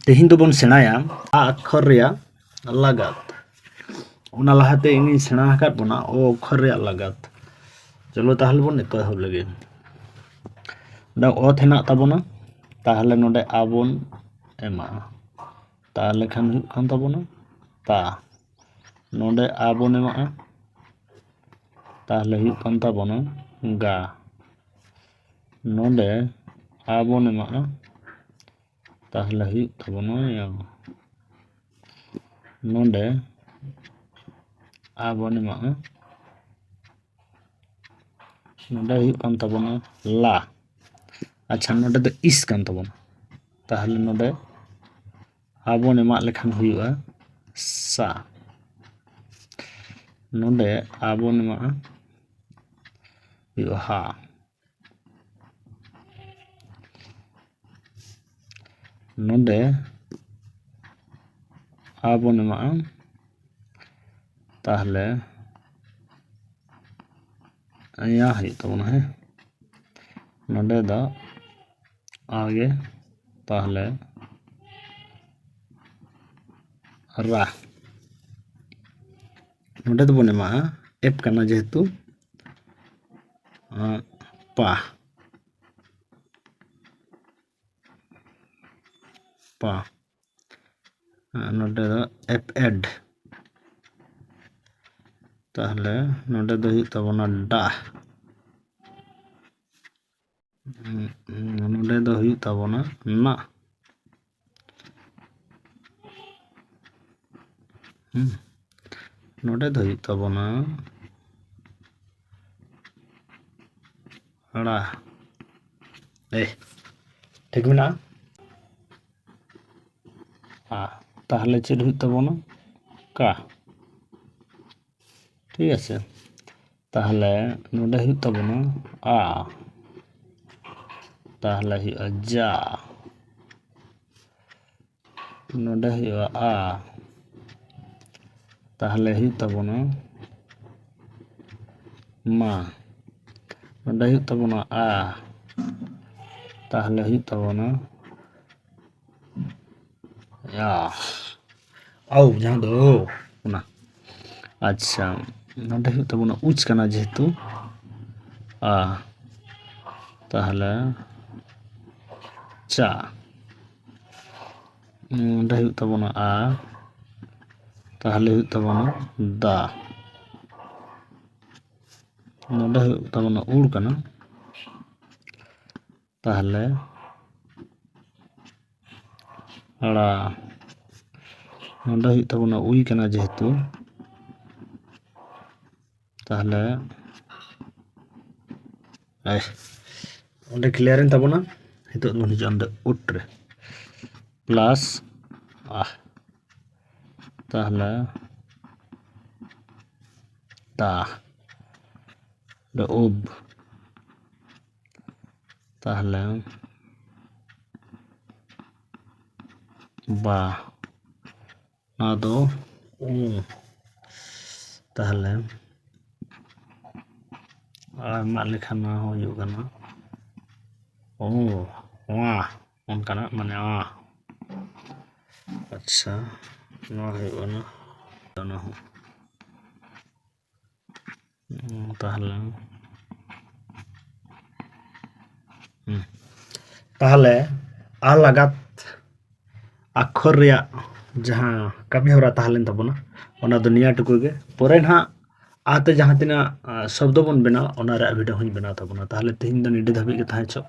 तेहिं दो बन सेणाया आ अक्षर रेया लगात ओना लाहाते इनी सेणा हाकाद बोना ओ अक्षर रेया लगात चलो ताहले बन एतहब लगे दा अ हेनाग ताबोना ताहले नोडे आ बन एमा ताहले खान हुयुग कान ताबोना ता नोडे आ बन एमा ताहले हुयुग कान ताबोना गा नोडे आ बन एमा ताहले हुयुग ताबोना या नोडे आ बन एमा नोडे हुयुग कान ताबोना ला अच्छा नोडे दो इस कान ताबोना ताहले नोडे आ बन एमा लेखान हुयुगा सा नोडे आ बन एमा हुयुगा हा नोडे आ बन एमा ताहले या हुयुग ताबोना हे नोडे दा आगे ताहले रा नोडे दो बन एमा एप काना जेहेतु पा पा नोडे दो एप एड ताहले नोडे दो हुयुग ताबोना डा नोडे दो हुयुग ताबोना ना नोडे दो हुयुग ताबोना ड़ा ठीक मेना ताहले चेद हुयुग ताबोना का ठीक है ताहले नोडे हुयुग ताबोना आ ताहले हुयुगा जा नोडे हुयुगा आ ताहले हुयुग ताबोना मा नोडे हुयुग ताबोना आ ताहले हुयुग ताबोना या औ जहां दो ओना अच्छा नोडे हुयुग ताबोना उच काना जेहेतु आ ताहले चा नोडे हुयुग ताबोना आ ताहले हुयुग ताबोना दा नोडे हुयुग ताबोना उड़ काना ताहले ड़ा नोडे हुयुग ताबोना उई काना जेहेतु ताहले ओंडे क्लियर एन ताबोना हितोग दो हिजुगा ओंडे उट रे प्लस ताहले ता उब ताहले बा ना दो ताहले मा लेखा ना हुयुग काना वा ओनकाना माने अच्छा ना हुयुगा ना ना हो ताहले ताहले आ लगात अक्षर रेया जहां कमी होरा ताहलेन ताबोना ओना दो निया टुकु गे परे ना आते जहां तिना शब्द बन बेना ओना रे भिडियो हूँ बनाव ताबोना ताहले तेहिं दो निडे धाबी गे ताहें चो।